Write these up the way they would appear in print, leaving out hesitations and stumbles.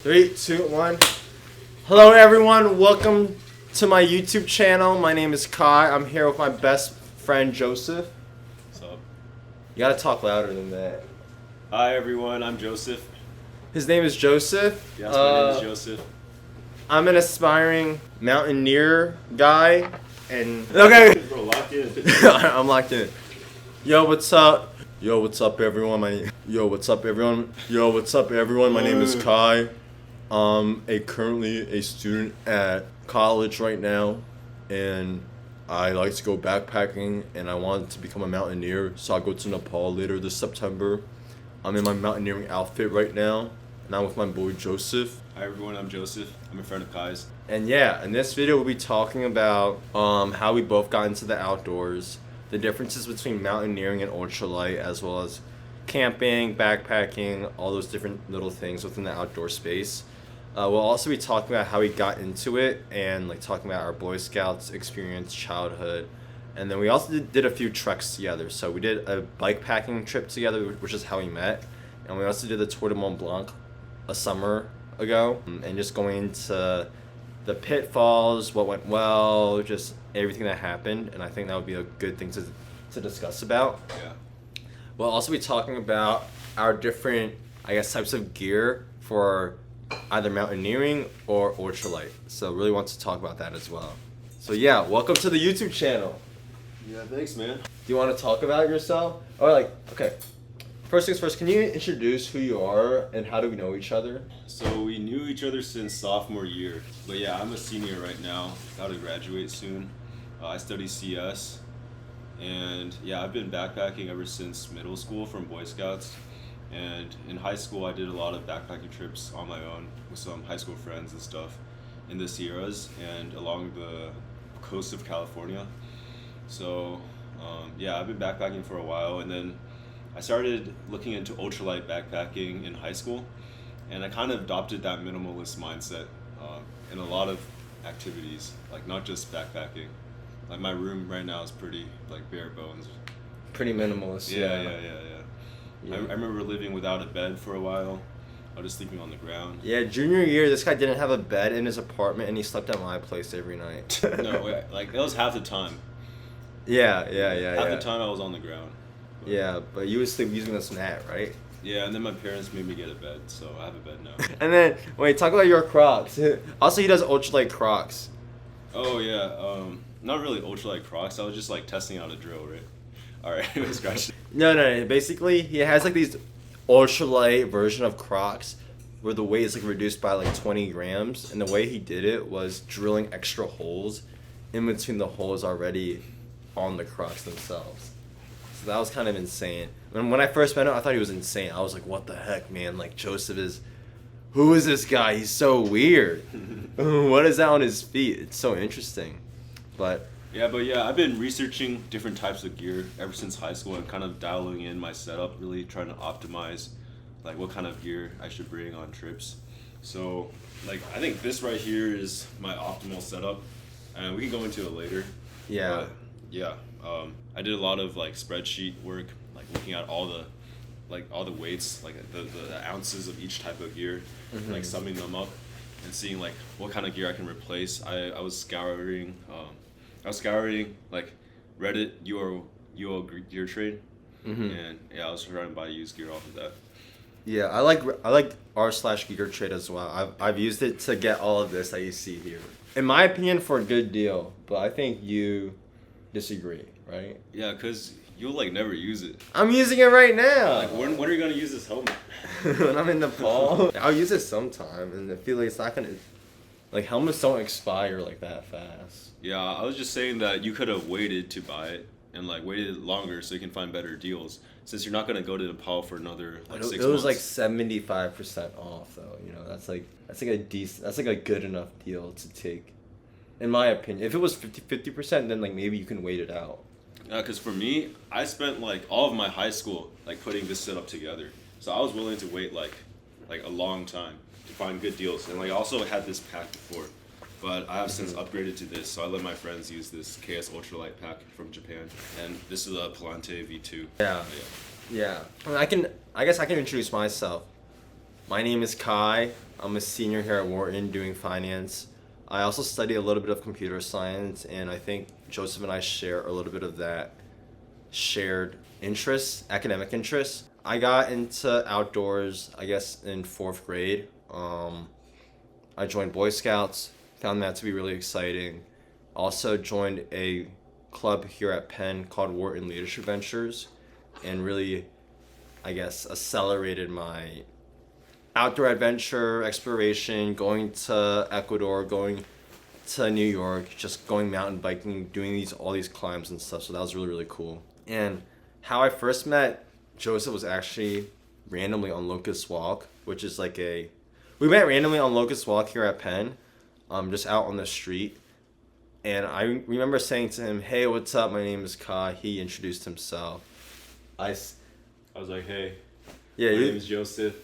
3, 2, 1. Hello everyone, welcome to my YouTube channel. My name is Kai. I'm here with my best friend Joseph. What's up? You gotta talk louder than that. Hi everyone, I'm Joseph. His name is Joseph. Yes, my name is Joseph. I'm an aspiring mountaineer guy, and okay. Bro, lock in. I'm locked in. Yo, what's up? Yo, what's up everyone? Yo, what's up everyone? Yo, what's up everyone? My name is Kai. Currently a student at college right now, and I like to go backpacking, and I want to become a mountaineer, so I'll go to Nepal later this September. I'm in my mountaineering outfit right now, and I'm with my boy Joseph. Hi everyone, I'm Joseph. I'm a friend of Kai's. And yeah, in this video we'll be talking about how we both got into the outdoors, the differences between mountaineering and ultralight, as well as camping, backpacking, all those different little things within the outdoor space. We'll also be talking about how we got into it, and like talking about our Boy Scouts experience, childhood, and then we also did a few treks together. So we did a bike packing trip together, which is how we met, and we also did the Tour de Mont Blanc a summer ago, and just going into the pitfalls, what went well, just everything that happened, and I think that would be a good thing to discuss about. Yeah. We'll also be talking about our different, types of gear for either mountaineering or ultralight. So really want to talk about that as well. So yeah, welcome to the YouTube channel. Yeah, thanks man. Do you want to talk about yourself? Or okay. First things first, can you introduce who you are and how do we know each other? So we knew each other since sophomore year. But yeah, I'm a senior right now. About to graduate soon. I study CS. And yeah, I've been backpacking ever since middle school from Boy Scouts. And in high school, I did a lot of backpacking trips on my own with some high school friends and stuff in the Sierras and along the coast of California. So yeah, I've been backpacking for a while, and then I started looking into ultralight backpacking in high school, and I kind of adopted that minimalist mindset in a lot of activities, like not just backpacking. Like my room right now is pretty like bare bones. Pretty minimalist. Yeah. I remember living without a bed for a while. I was just sleeping on the ground. Yeah, junior year, this guy didn't have a bed in his apartment, and he slept at my place every night. No, wait, like that was half the time. Yeah. Half the time I was on the ground. Yeah, but you would sleep using this mat, right? Yeah, and then my parents made me get a bed, so I have a bed now. And then, wait, talk about your Crocs. Also, he does ultralight Crocs. Oh yeah, not really ultralight Crocs. I was just like testing out a drill, right? All right, scratch. No. Basically, he has like these ultralight version of Crocs where the weight is like reduced by like 20 grams, and the way he did it was drilling extra holes in between the holes already on the Crocs themselves. So that was kind of insane. When I first met him, I thought he was insane. I was like, what the heck, man? Like, who is this guy? He's so weird. What is that on his feet? It's so interesting. But yeah, I've been researching different types of gear ever since high school and kind of dialing in my setup, really trying to optimize like what kind of gear I should bring on trips. So like I think this right here is my optimal setup, and we can go into it later. yeah. But, yeah, I did a lot of like spreadsheet work, like looking at all the weights, like the ounces of each type of gear, Mm-hmm. like summing them up and seeing like what kind of gear I can replace. I was scouring like Reddit, UO Gear Trade, and yeah, I was trying to buy used gear off of that. Yeah, I like r/gear trade as well. I've used it to get all of this that you see here. In my opinion, for a good deal, but I think you disagree, right? Yeah, cause you'll like never use it. I'm using it right now. Like when are you gonna use this helmet? When I'm in Nepal, I'll use it sometime, and I feel like it's not gonna. Like helmets don't expire like that fast. Yeah, I was just saying that you could have waited to buy it and like waited longer so you can find better deals. Since you're not gonna go to Nepal for another like 6 months. It was like 75% off though. You know, that's like a good enough deal to take, in my opinion. If it was 50%, then like maybe you can wait it out. Yeah, cause for me, I spent like all of my high school like putting this setup together. So I was willing to wait like a long time to find good deals, and like I also had this pack before. But I have since upgraded to this, so I let my friends use this KS Ultralight pack from Japan, and this is a Palante V2. Yeah. I guess I can introduce myself. My name is Kai. I'm a senior here at Wharton doing finance. I also study a little bit of computer science, and I think Joseph and I share a little bit of that shared interests, academic interests. I got into outdoors, I guess, in fourth grade. I joined Boy Scouts, found that to be really exciting. Also joined a club here at Penn called Wharton Leadership Ventures, and really, I guess, accelerated my outdoor adventure exploration, going to Ecuador, going to New York, just going mountain biking, doing all these climbs and stuff. So that was really, really cool. And how I first met Joseph was actually randomly on Locust Walk, which is we met randomly on Locust Walk here at Penn, just out on the street. And I remember saying to him, "Hey, what's up? My name is Kai." He introduced himself. I was like, "Hey, Yeah, my name is Joseph.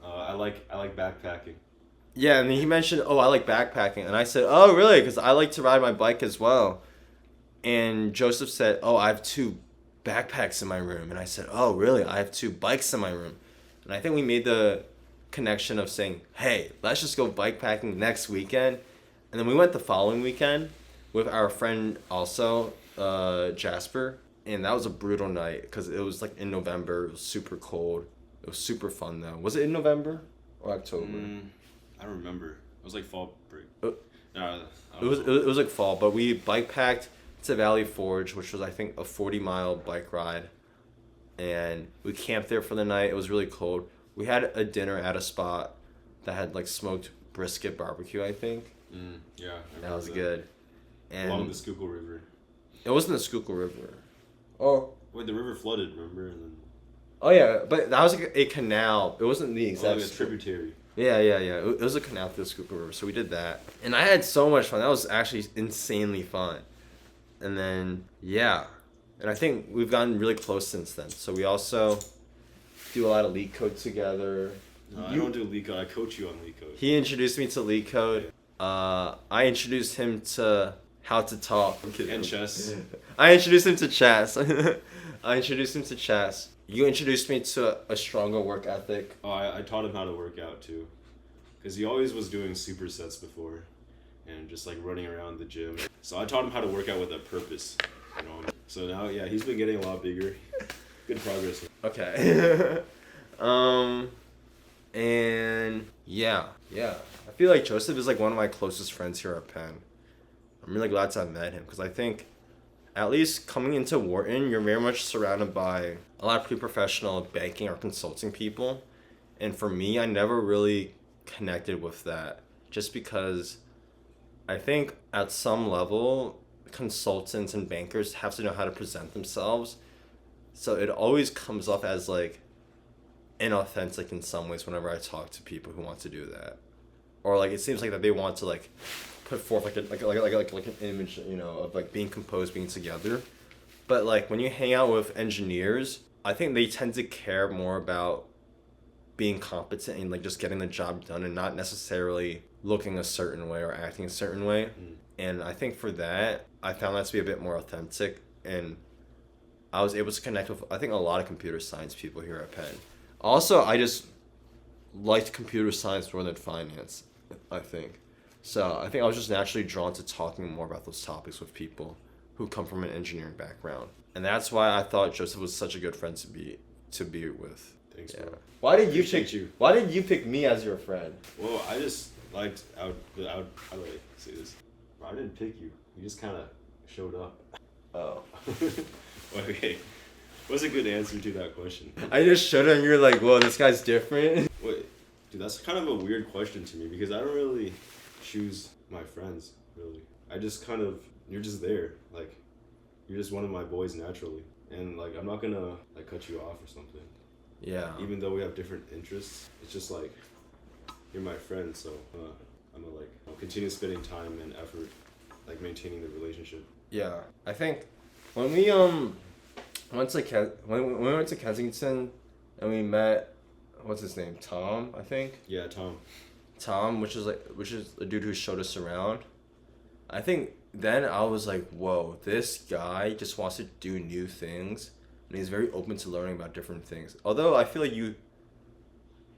I like backpacking." Yeah, and he mentioned, "Oh, I like backpacking," and I said, "Oh, really? Because I like to ride my bike as well." And Joseph said, "Oh, I have 2 backpacks in my room," and I said, "Oh, really? I have 2 bikes in my room," and I think we made the connection of saying, "Hey, let's just go bikepacking next weekend," and then we went the following weekend with our friend also, Jasper, and that was a brutal night because it was like in November. It was super cold. It was super fun though. Was it in November or October? I don't remember. It was like fall break. It was like fall, but we bike packed to Valley Forge, which was I think a 40-mile bike ride, and we camped there for the night. It was really cold. We had a dinner at a spot that had like smoked brisket barbecue, I think. Yeah, That was good. And along the Schuylkill River. It wasn't the Schuylkill River. Oh. Wait, the river flooded, remember? And then... Oh yeah, but that was like a canal. It wasn't the exact. like a tributary. Yeah. It was a canal through the Schuylkill River, so we did that, and I had so much fun. That was actually insanely fun. And then and I think we've gotten really close since then. So we also do a lot of lead code together. No, I don't do lead code. I coach you on lead code. He introduced me to lead code. I introduced him to how to talk. And chess. I introduced him to chess. You introduced me to a stronger work ethic. Oh, I taught him how to work out too. Because he always was doing supersets before. And just like running around the gym. So I taught him how to work out with a purpose. You know? So now, yeah, he's been getting a lot bigger. Good progress. Okay. And yeah. I feel like Joseph is like one of my closest friends here at Penn. I'm really glad to have met him because I think, at least coming into Wharton, you're very much surrounded by a lot of pre-professional banking or consulting people. And for me, I never really connected with that just because I think at some level, consultants and bankers have to know how to present themselves. So it always comes off as like inauthentic in some ways whenever I talk to people who want to do that. Or like it seems like that they want to like put forth like an image, you know, of like being composed, being together. But like when you hang out with engineers, I think they tend to care more about being competent and like just getting the job done and not necessarily looking a certain way or acting a certain way. And I think for that, I found that to be a bit more authentic, and I was able to connect with I think a lot of computer science people here at Penn. Also, I just liked computer science more than finance, I think. So I think I was just naturally drawn to talking more about those topics with people who come from an engineering background. And that's why I thought Joseph was such a good friend to be with. Thanks, yeah. bro. Why did you pick me as your friend? Well, I just liked how do I say this? I didn't pick you. You just kind of showed up. Oh. Okay. What's a good answer to that question? I just showed up and you're like, whoa, this guy's different. Wait, dude, that's kind of a weird question to me because I don't really choose my friends, really. I just kind of, you're just there. Like, you're just one of my boys naturally. And, like, I'm not gonna, like, cut you off or something. Yeah. Even though we have different interests, it's just like, you're my friend, so I'm gonna, like, continue spending time and effort, like, maintaining the relationship. Yeah. I think when we, went to Kensington and we met, what's his name? Tom, I think. Yeah, Tom. Tom, which is a dude who showed us around. I think then I was like, whoa, this guy just wants to do new things, and he's very open to learning about different things. Although I feel like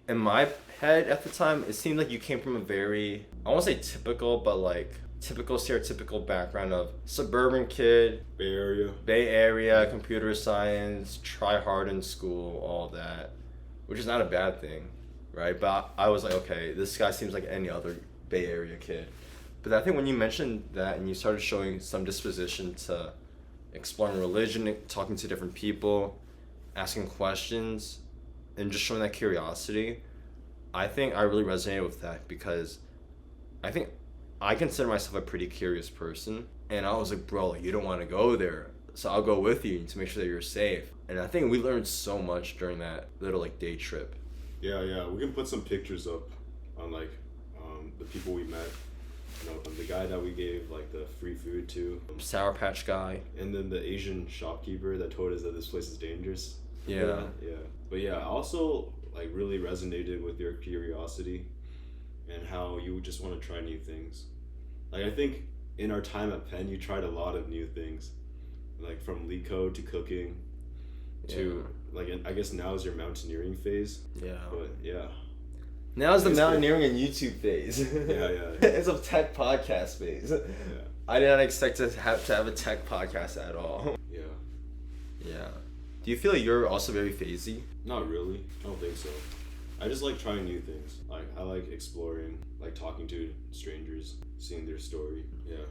in my head at the time, it seemed like you came from a very, I won't say typical, but like typical stereotypical background of suburban kid, Bay Area, computer science, try hard in school, all that, which is not a bad thing, right? But I was like, okay, this guy seems like any other Bay Area kid. But I think when you mentioned that and you started showing some disposition to exploring religion, talking to different people, asking questions, and just showing that curiosity, I think I really resonated with that because I think I consider myself a pretty curious person. And I was like, bro, like, you don't want to go there, so I'll go with you to make sure that you're safe. And I think we learned so much during that little like day trip. Yeah. We can put some pictures up on like the people we met. You know, the guy that we gave like the free food to. Sour Patch guy. And then the Asian shopkeeper that told us that this place is dangerous. Yeah. But yeah, I also like really resonated with your curiosity and how you just want to try new things. Like I think in our time at Penn, you tried a lot of new things, like from lead code to cooking, to like I guess now is your mountaineering phase. Yeah. But yeah. Now is the mountaineering and YouTube phase. Yeah. It's a tech podcast phase. Yeah. I did not expect to have a tech podcast at all. Yeah. Do you feel like you're also very phasey? Not really. I don't think so. I just like trying new things. Like I like exploring, like talking to strangers, seeing their story. Yeah.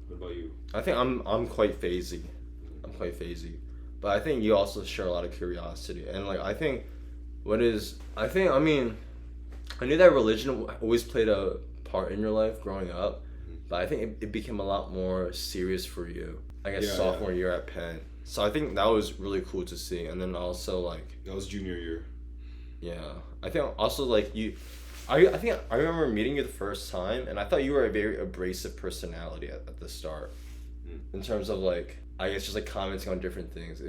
What about you? I think I'm quite phasey. But I think you also share a lot of curiosity. And like I knew that religion always played a part in your life growing up, but I think it became a lot more serious for you, I guess, sophomore year at Penn. So I think that was really cool to see. And then also like that was junior year. Yeah, I think also like I think I remember meeting you the first time, and I thought you were a very abrasive personality at the start, in terms of like I guess just like commenting on different things.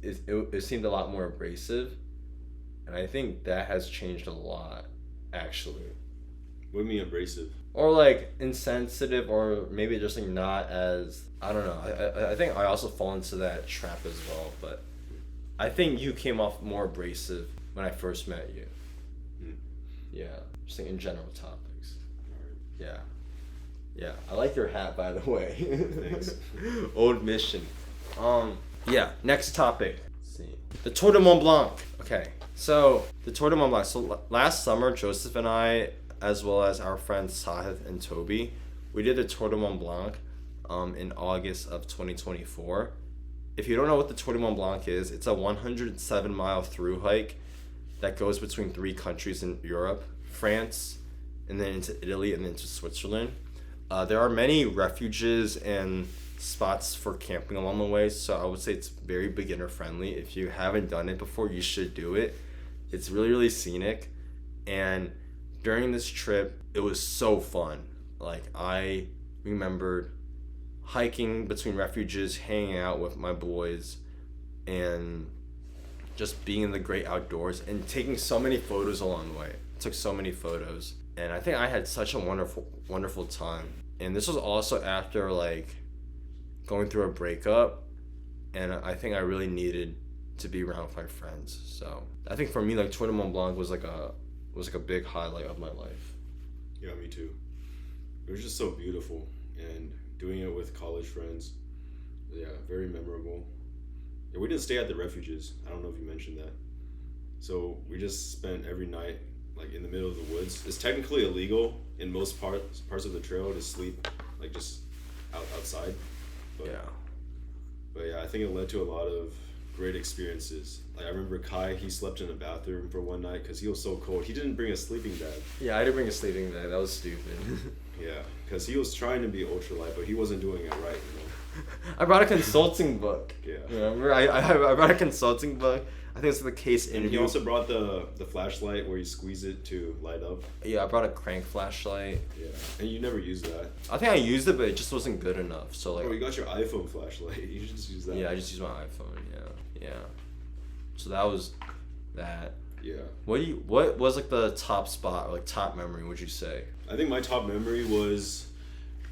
It seemed a lot more abrasive, and I think that has changed a lot, actually. What do you mean abrasive? Or like insensitive, or maybe just like not as, I don't know. I think I also fall into that trap as well, but I think you came off more abrasive when I first met you. Yeah, just like in general topics. Alright. Yeah. I like your hat, by the way. Thanks. Old Mission. Yeah, next topic. Let's see. The Tour de Mont Blanc. Okay, so the Tour de Mont Blanc. So last summer, Joseph and I, as well as our friends Sahith and Toby, we did the Tour de Mont Blanc in August of 2024. If you don't know what the Tour de Mont Blanc is, it's a 107-mile through hike that goes between 3 countries in Europe, France, and then into Italy, and then into Switzerland. There are many refuges and spots for camping along the way, so I would say it's very beginner friendly. If you haven't done it before, you should do it. It's really, really scenic, and during this trip, it was so fun. Like, I remembered hiking between refuges, hanging out with my boys, and just being in the great outdoors and taking so many photos along the way. Took so many photos, and I think I had such a wonderful time. And this was also after like going through a breakup, and I think I really needed to be around with my friends. So I think for me, like Tour de Mont Blanc was like a big highlight of my life. Yeah, me too. It was just so beautiful, and doing it with college friends, yeah, very memorable. Yeah, we didn't stay at the refuges. I don't know if you mentioned that. So we just spent every night like in the middle of the woods. It's technically illegal in most parts of the trail to sleep like just outside. But yeah, I think it led to a lot of great experiences. Like I remember Kai, he slept in a bathroom for one night because he was so cold. He didn't bring a sleeping bag. Yeah, I didn't bring a sleeping bag. That was stupid. Yeah, because he was trying to be ultralight, but he wasn't doing it right, you know. I brought a consulting book. Yeah. Remember, I brought a consulting book. I think it's the case And interview. he also brought the flashlight where you squeeze it to light up. Yeah, I brought a crank flashlight. Yeah, and you never used that. I think I used it, but it just wasn't good enough. So like. Oh, you got your iPhone flashlight. You should just use that. Yeah, I just used my iPhone. Yeah. So that was that. Yeah. What was like the top spot or like top memory? Would you say? I think my top memory was,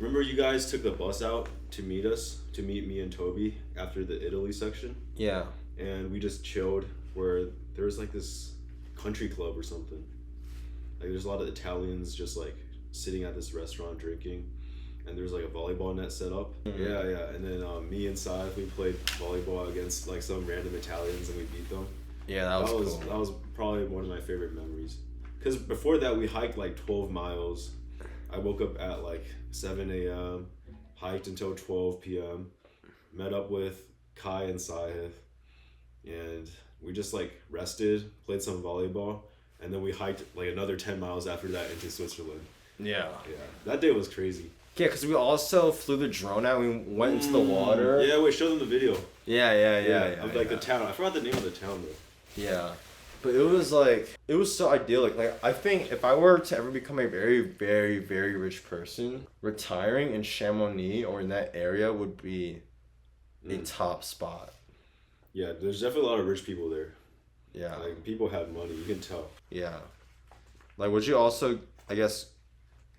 remember you guys took the bus out to meet me and Toby after the Italy section? Yeah. And we just chilled where there was like this country club or something. Like there's a lot of Italians just like sitting at this restaurant drinking, and there's like a volleyball net set up. Yeah. And then me and Saif, we played volleyball against like some random Italians and we beat them. Yeah, that was cool. That was probably one of my favorite memories. Because before that we hiked like 12 miles. I woke up at like 7 a.m. hiked until 12 p.m. Met up with Kai and Saif, and we just like rested, played some volleyball, and then we hiked like another 10 miles after that into Switzerland. Yeah. Yeah, that day was crazy. Yeah, because we also flew the drone out. We went into the water. Yeah, wait, show them the video. Yeah. Of like the town. I forgot the name of the town though. Yeah. But it was so idyllic. Like, I think if I were to ever become a very, very, very rich person, retiring in Chamonix or in that area would be a top spot. Yeah, there's definitely a lot of rich people there. Yeah. Like, people have money, you can tell. Yeah. Like, would you also, I guess,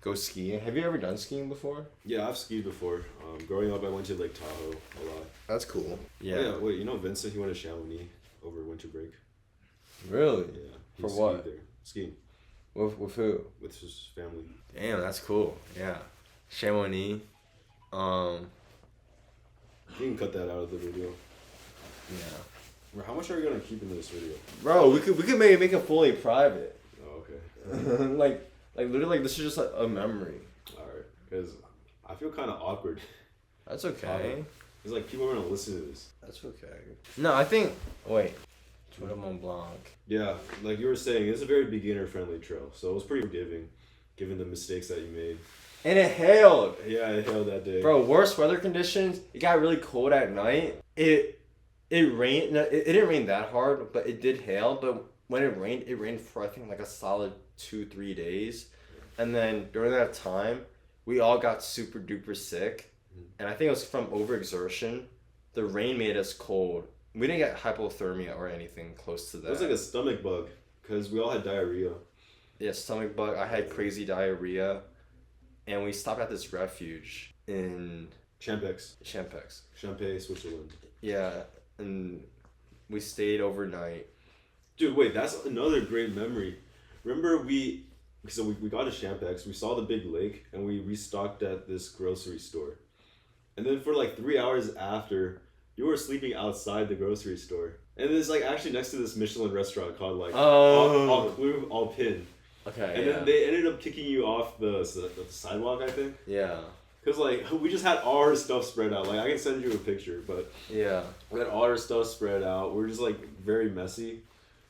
go skiing? Have you ever done skiing before? Yeah, I've skied before. Growing up, I went to Lake Tahoe a lot. That's cool. Yeah. Oh, yeah, wait, you know Vincent, he went to Chamonix over winter break. Really? Yeah. For what? There. Skiing. With who? With his family. Damn, that's cool. Yeah. Chamonix. You can cut that out of the video. Yeah. Bro, how much are we gonna keep in this video? Bro, we could make it fully private. Oh, okay. like literally, this is just like a memory. Alright, because I feel kind of awkward. That's okay. It's like people are gonna listen to this. That's okay. No, I think. Wait. Tour de Mont Blanc. Yeah, like you were saying, it's a very beginner-friendly trail, so it was pretty forgiving, given the mistakes that you made. And it hailed. Yeah, it hailed that day. Bro, worst weather conditions. It got really cold at night. It rained. No, it didn't rain that hard, but it did hail. But when it rained for I think like a solid 2-3 days, and then during that time, we all got super duper sick, and I think it was from overexertion. The rain made us cold. We didn't get hypothermia or anything close to that. It was like a stomach bug, because we all had diarrhea. Yeah, stomach bug. I had crazy diarrhea, and we stopped at this refuge in Champex, Champagne, Switzerland. Yeah, and we stayed overnight. Dude, wait, that's another great memory. Remember we got to Champex, we saw the big lake, and we restocked at this grocery store. And then for like 3 hours after, you were sleeping outside the grocery store. And it's like actually next to this Michelin restaurant called like All Pin. Okay. And then they ended up kicking you off the sidewalk, I think. Yeah. Because like we just had all our stuff spread out. Like I can send you a picture, but yeah, we had all our stuff spread out. We're just like very messy.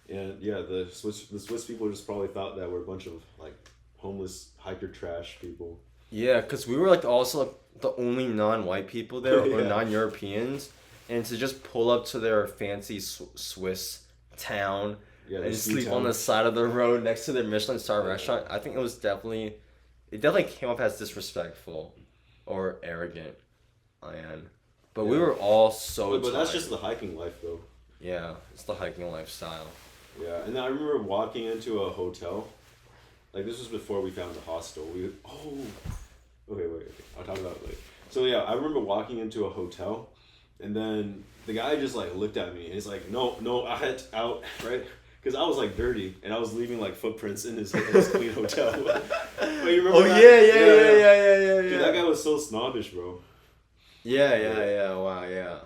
And yeah, the Swiss people just probably thought that we're a bunch of like homeless hiker trash people. Yeah, because we were like also like the only non-white people there or non-Europeans, and to just pull up to their fancy Swiss town and sleep on the side of the road next to their Michelin star restaurant, I think it definitely came off as disrespectful or arrogant, but we were all so. But that's just the hiking life, though. Yeah, it's the hiking lifestyle. Yeah, and I remember walking into a hotel. Like, this was before we found the hostel. Okay, I'll talk about it later. So, yeah, I remember walking into a hotel, and then the guy just, like, looked at me, and he's like, no, out, right? Because I was, like, dirty, and I was leaving, like, footprints in his clean hotel. But you remember that? Yeah. Dude, that guy was so snobbish, bro. Yeah, wow, yeah.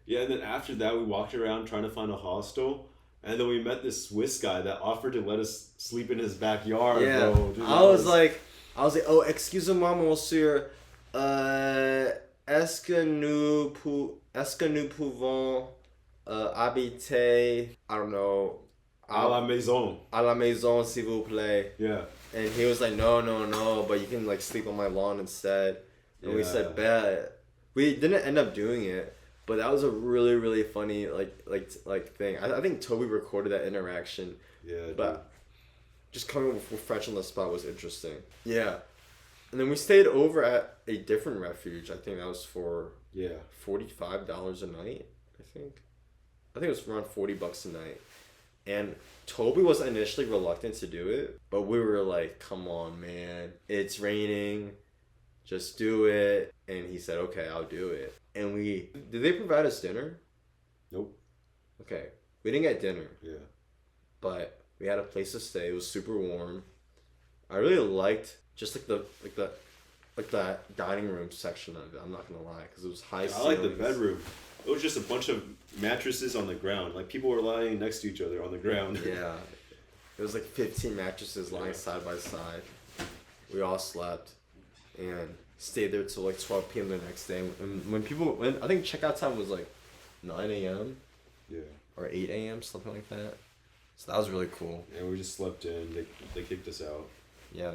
Yeah, and then after that, we walked around trying to find a hostel. And then we met this Swiss guy that offered to let us sleep in his backyard, bro. Dude, I was like, oh, excusez-moi, monsieur. Est-ce que nous pouvons habiter, I don't know, à la maison, s'il vous plaît. Yeah. And he was like, no, but you can like sleep on my lawn instead. And we said, bet. We didn't end up doing it. But that was a really, really funny like thing. I think Toby recorded that interaction. Yeah. But just coming with French on the spot was interesting. Yeah. And then we stayed over at a different refuge. I think that was for $45 a night, I think. I think it was around $40 a night. And Toby was initially reluctant to do it, but we were like, come on, man. It's raining. Just do it. And he said, okay, I'll do it. And did they provide us dinner? Nope. Okay. We didn't get dinner. Yeah. But we had a place to stay. It was super warm. I really liked just like the dining room section of it. I'm not gonna lie, because it was high I ceilings. like the bedroom. It was just a bunch of mattresses on the ground. Like people were lying next to each other on the ground. Yeah, it was like 15 mattresses lying Yeah. side by side. We all slept and stayed there till like 12 p.m. the next day. And when I think checkout time was like 9 a.m. Yeah. or 8 a.m. something like that. So that was really cool. And we just slept in. They kicked us out. Yeah,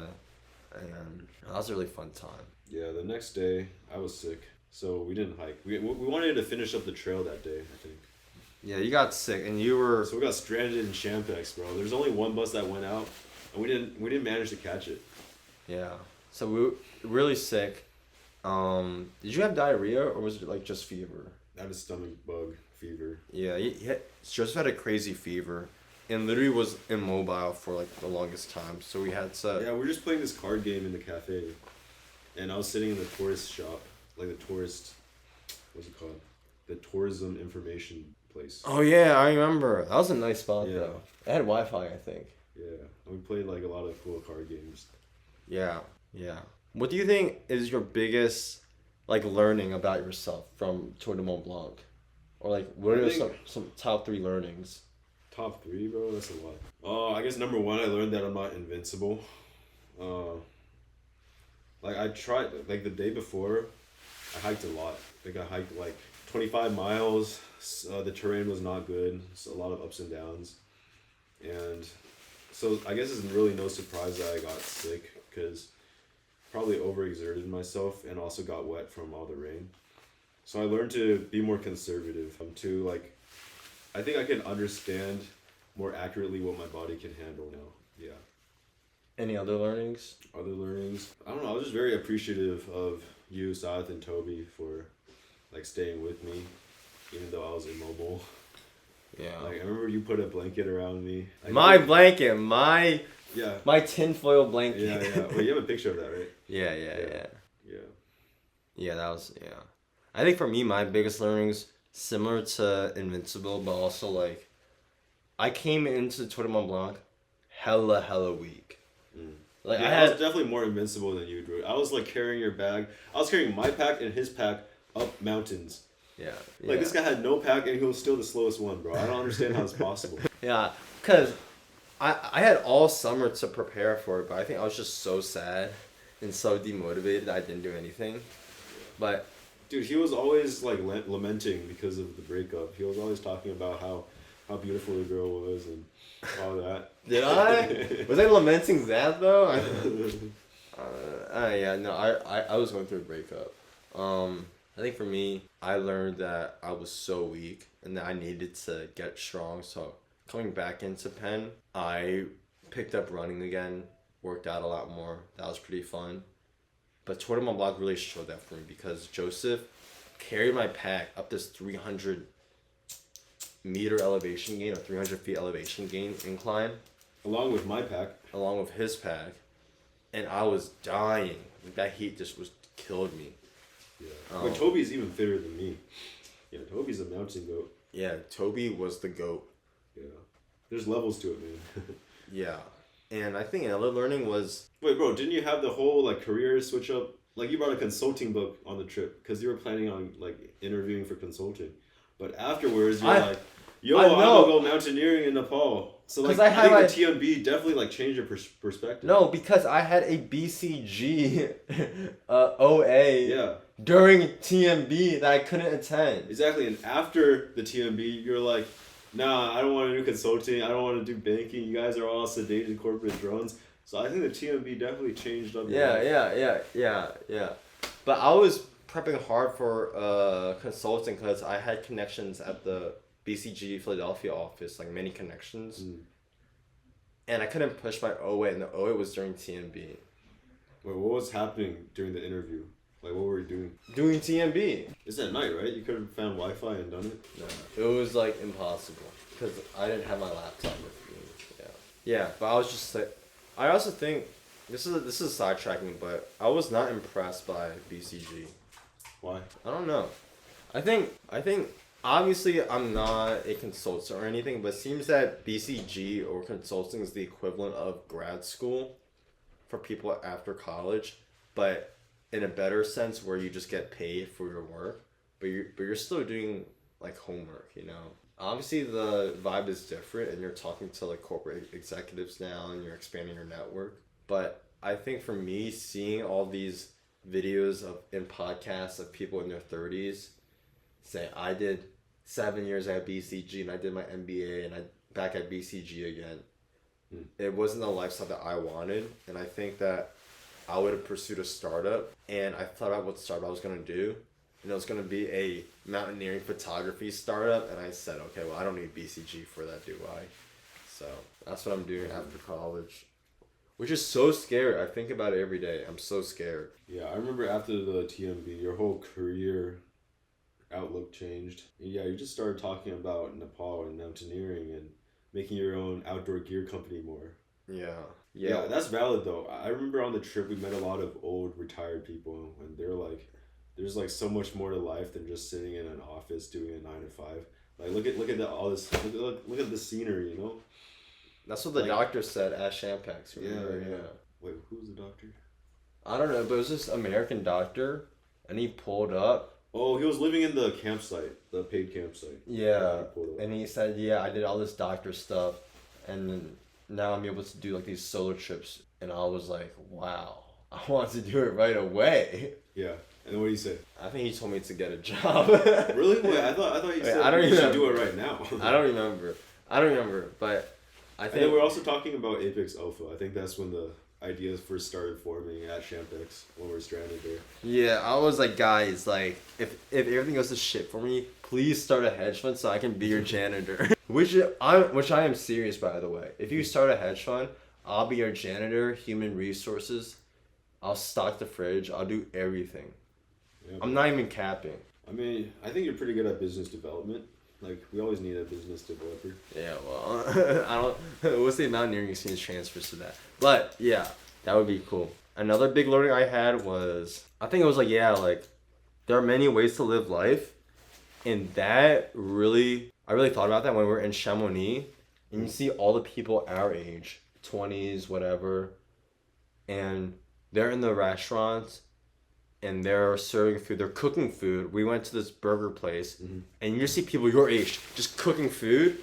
and that was a really fun time. Yeah. The next day I was sick, so we didn't hike. We wanted to finish up the trail that day, I think. Yeah, you got sick and you were. So we got stranded in Champex, bro. There's only one bus that went out, and we didn't manage to catch it. Yeah. So we were really sick. Did you have diarrhea or was it like just fever? I had a stomach bug fever. Yeah, Joseph had a crazy fever, and literally was immobile for like the longest time. So we had to. Yeah, we were just playing this card game in the cafe, and I was sitting in the tourist shop, like the tourist, what's it called? The tourism information place. Oh yeah, I remember. That was a nice spot Yeah. though. It had Wi-Fi, I think. Yeah, and we played like a lot of cool card games. Yeah, yeah. What do you think is your biggest like learning about yourself from Tour de Mont Blanc, or like what I are think- some top 3 learnings? Top 3, bro. That's a lot. I guess number 1, I learned that I'm not invincible. Like I tried, like the day before, I hiked a lot. Like I hiked like 25 miles. The terrain was not good. So a lot of ups and downs, and so I guess it's really no surprise that I got sick because probably overexerted myself and also got wet from all the rain. So I learned to be more conservative. To like, I think I can understand more accurately what my body can handle now. Yeah. Any other learnings? Other learnings? I don't know. I was just very appreciative of you, Sath, and Toby for like staying with me, even though I was immobile. Yeah. Like I remember you put a blanket around me. Like, My blanket, my Yeah. tinfoil blanket. Yeah, yeah. Well, you have a picture of that, right? Yeah, yeah, yeah. Yeah. Yeah, that was, yeah. I think for me, my biggest learnings, similar to Invincible, but also like, I came into Tour de Mont Blanc hella weak. Like Yeah, I I had, was definitely more invincible than you, Drew. I was like carrying your bag. I was carrying my pack and his pack up mountains. yeah. Like this guy had no pack and he was still the slowest one, bro. I don't understand how it's possible. Yeah, because I had all summer to prepare for it, but I think I was just so sad and so demotivated I didn't do anything. But Dude, he was always like lamenting because of the breakup. He was always talking about how beautiful the girl was and all that. did I? Was I lamenting that though? Yeah, no, I was going through a breakup. I think for me, I learned that I was so weak and that I needed to get strong. So coming back into Penn, I picked up running again, worked out a lot more. That was pretty fun. But Tour de Mont Blanc really showed that for me because Joseph carried my pack up this 300-meter elevation gain or 300 feet elevation gain incline Along with my pack. along with his pack, and I was dying. That heat just killed me. Yeah. Oh. But Toby's even fitter than me. Yeah, Toby's a mountain goat. Yeah, Toby was the GOAT. Yeah. There's levels to it, man. Yeah, and I think another learning was Wait, bro, didn't you have the whole like career switch up? Like you brought a consulting book on the trip because you were planning on like interviewing for consulting, but afterwards you're like, "Yo, I'm know. gonna go mountaineering in Nepal." So like, 'Cause I I had, think like- the TMB definitely like changed your perspective. no, because I had a BCG OA Yeah, during TMB that I couldn't attend. exactly. And after the TMB, you're like, "Nah, I don't want to do consulting. I don't want to do banking. You guys are all sedated corporate drones." So I think the TMB definitely changed up. your life. Yeah. But I was prepping hard for consulting because I had connections at the BCG Philadelphia office, like many connections. And I couldn't push my OA, and the OA was during TMB. Wait, what was happening during the interview? Like, what were you doing? Doing TMB. It's at night, right? You could have found Wi-Fi and done it. No, it was like impossible because I didn't have my laptop with me. Yeah, but I was just like, I also think this is sidetracking, but I was not impressed by BCG. Why? I don't know. I think obviously I'm not a consultant or anything, but it seems that BCG or consulting is the equivalent of grad school. for people after college, but in a better sense where you just get paid for your work, but you're still doing like homework, you know. Obviously the vibe is different and you're talking to like corporate executives now and you're expanding your network. But I think for me, seeing all these videos of in podcasts of people in their 30s say I did 7 years at BCG and I did my MBA and I back at BCG again. It wasn't the lifestyle that I wanted, and I think that I would have pursued a startup, and I thought out what startup I was gonna do, and it was gonna be a mountaineering photography startup, and I said, okay, well I don't need BCG for that, do I? So that's what I'm doing after college, which is so scary. I think about it every day. I'm so scared. Yeah, I remember after the TMB, your whole career outlook changed. Yeah, you just started talking about Nepal and mountaineering and making your own outdoor gear company more. Yeah, that's valid though. I remember on the trip we met a lot of old retired people and they're like, there's like so much more to life than just sitting in an office doing a 9 to 5. Like look at all this look at the scenery, you know. That's what the doctor said at Champex. Yeah. Wait, who's the doctor? I don't know, but it was this American doctor, and he pulled up. Oh, he was living in the campsite, the paid campsite. Yeah, and he said, yeah, I did all this doctor stuff, and then now I'm able to do like these solo trips, and I was like, wow, I want to do it right away. Yeah, and what did he say? I think he told me to get a job. Really? Wait, I thought you said you should do it right now. I don't remember, but I think... And then we're also talking about Apex Alpha. I think that's when the ideas first started forming at Champex when we were stranded there. Yeah, I was like, guys, like, if everything goes to shit for me, please start a hedge fund so I can be your janitor. which I am serious, by the way. If you start a hedge fund, I'll be your janitor, human resources. I'll stock the fridge. I'll do everything. Yeah, I'm not even capping. I mean, I think you're pretty good at business development. Like, we always need a business developer. Yeah, well, we'll see mountaineering exchange transfers to that. But, yeah, that would be cool. Another big learning I had was, I think it was like, yeah, like, there are many ways to live life. And that really, I really thought about that when we were in Chamonix. And you see all the people our age, 20s, whatever, and they're in the restaurants. And they're serving food, they're cooking food. We went to this burger place, and you just see people your age just cooking food.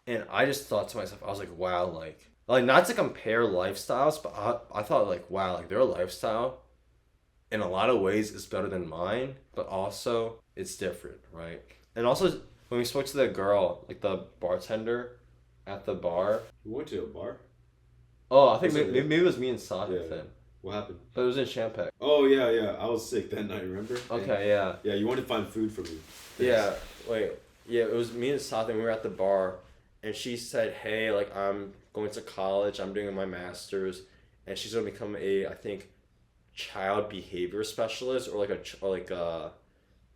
And I just thought to myself, I was like, wow, like not to compare lifestyles, but I thought like, wow, like their lifestyle in a lot of ways is better than mine, but also it's different, right? And also when we spoke to the girl, like the bartender at the bar. We went to a bar? Oh, I think maybe it was me and Sadiq then. What happened? But it was in Champex. Oh, yeah. I was sick that night, remember? Okay, yeah. Yeah, you wanted to find food for me. Yeah, wait. Yeah, it was me and Sath, and we were at the bar, and she said, hey, like, I'm going to college, I'm doing my master's, and she's going to become I think, child behavior specialist, or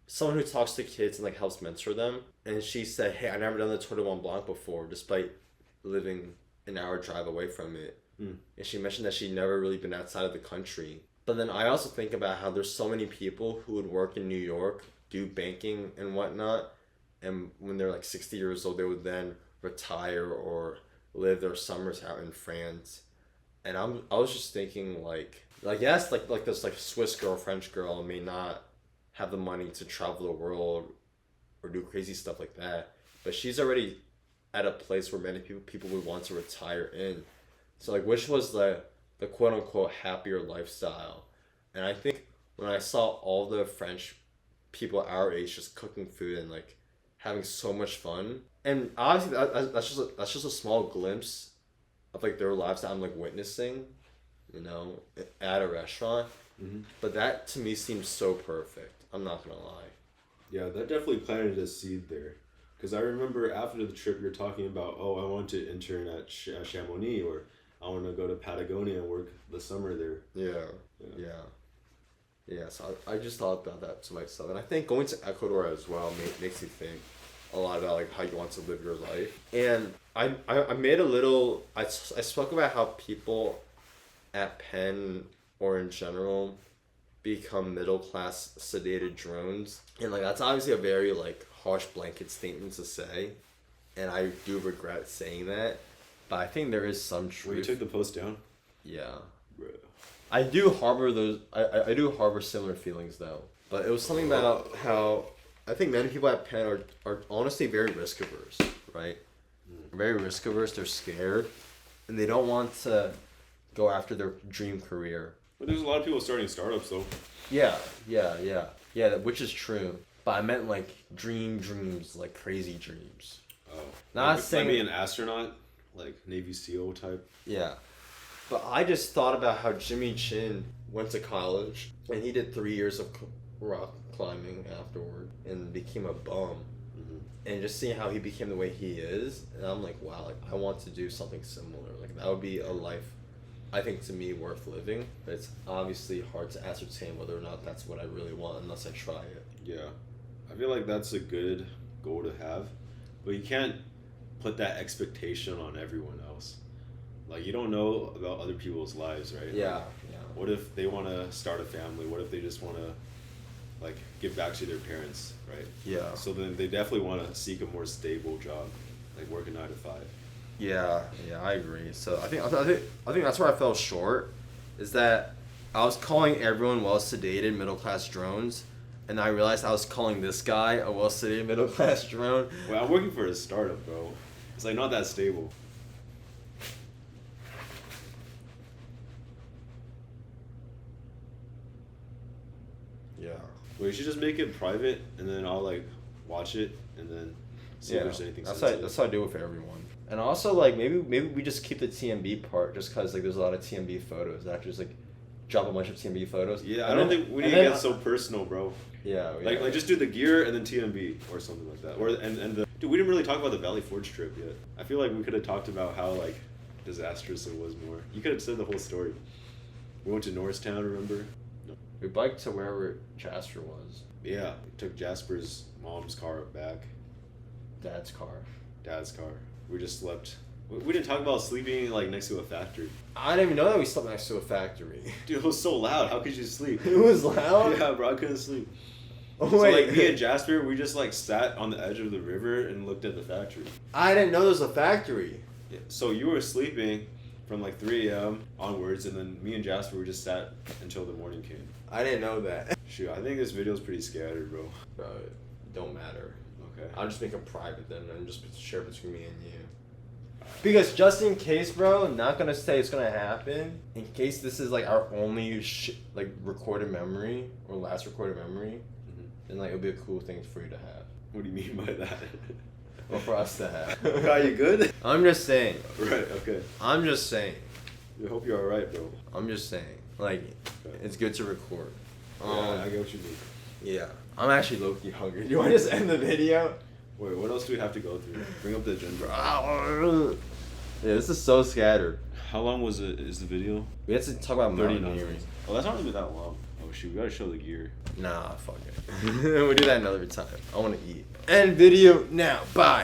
someone who talks to kids and, like, helps mentor them. And she said, hey, I've never done the Tour de Mont Blanc before, despite living an hour drive away from it. And she mentioned that she'd never really been outside of the country. But then I also think about how there's so many people who would work in New York, do banking and whatnot, and when they're like 60 years old, they would then retire or live their summers out in France. And I was just thinking like yes, like this like Swiss girl, French girl may not have the money to travel the world or do crazy stuff like that, but she's already at a place where many people would want to retire in. So, like, which was the quote-unquote happier lifestyle? And I think when I saw all the French people our age just cooking food and, like, having so much fun, and obviously that's just a small glimpse of, like, their lives that I'm, like, witnessing, you know, at a restaurant. But that, to me, seems so perfect. I'm not gonna lie. Yeah, that definitely planted a seed there. Because I remember after the trip you're talking about, oh, I want to intern at Chamonix, or I want to go to Patagonia and work the summer there. Yeah, so I just thought about that to myself. And I think going to Ecuador as well makes you think a lot about like how you want to live your life. And I made a little, I spoke about how people at Penn or in general become middle class sedated drones. And like that's obviously a very like harsh blanket statement to say. And I do regret saying that. But I think there is some truth. Well, you took the post down? Yeah. Bro. I do harbor those. I do harbor similar feelings though. But it was something about how I think many people at Penn are honestly very risk averse, right? Very risk averse. They're scared, and they don't want to go after their dream career. But there's a lot of people starting startups though. Yeah, which is true. But I meant like dreams, like crazy dreams. Oh. Not like, saying be an astronaut, like Navy SEAL type. Yeah. But I just thought about how Jimmy Chin went to college and he did 3 years of rock climbing afterward and became a bum. Mm-hmm. And just seeing how he became the way he is, and I'm like, wow, like I want to do something similar. Like that would be a life, I think, to me worth living. But it's obviously hard to ascertain whether or not that's what I really want unless I try it. Yeah. I feel like that's a good goal to have, but you can't put that expectation on everyone else. Like, you don't know about other people's lives, right? Yeah, like, yeah. What if they want to start a family? What if they just want to, like, give back to their parents, right? Yeah. So then they definitely want to seek a more stable job, like work a 9 to 5. Yeah, I agree. So I think that's where I fell short, is that I was calling everyone well sedated middle class drones, and I realized I was calling this guy a well sedated middle class drone. Well, I'm working for a startup, bro. It's like not that stable. Yeah. Well, you should just make it private, and then I'll like watch it, and then see if there's anything. That's how I do it with everyone. And also, like, maybe we just keep the TMB part, just cause like there's a lot of TMB photos. That just like drop a bunch of TMB photos. Yeah, I don't think we need to get so personal, bro. Yeah. Like just do the gear and then TMB or something like that. Or and the dude, we didn't really talk about the Valley Forge trip yet. I feel like we could have talked about how like disastrous it was more. You could have said the whole story. We went to Norristown, remember? No. We biked to wherever Jasper was. Yeah, we took Jasper's mom's car back. Dad's car. Dad's car. We just slept. We didn't talk about sleeping like next to a factory. I didn't even know that we slept next to a factory. Dude, it was so loud. How could you sleep? It was loud? Yeah, bro, I couldn't sleep. Oh, so wait. like me and Jasper, we just like sat on the edge of the river and looked at the factory. I didn't know there was a factory. Yeah. So you were sleeping from like 3 a.m. onwards, and then me and Jasper we just sat until the morning came. I didn't know that. Shoot, I think this video's pretty scattered, bro. Bro, it don't matter. Okay. I'll just make it private then and just share between me and you. Because just in case, bro, not gonna say it's gonna happen. In case this is like our only like recorded memory or last recorded memory, then like it'll be a cool thing for you to have. What do you mean by that? Or for us to have. Are you good? I'm just saying. Right. Okay. I'm just saying. I hope you're all right, bro. I'm just saying. Like, Okay. it's good to record. Yeah, I get what you mean. Yeah. I'm actually low-key hungry. Do you want to just end the video? Wait, what else do we have to go through? Bring up the agenda. Yeah, this is so scattered. How long was it? Is the video? We have to talk about 39 mountaineering. minutes. Oh, that's not even that long. Oh shoot, we gotta show the gear. Nah, fuck it. We'll do that another time. I want to eat. End video now. Bye.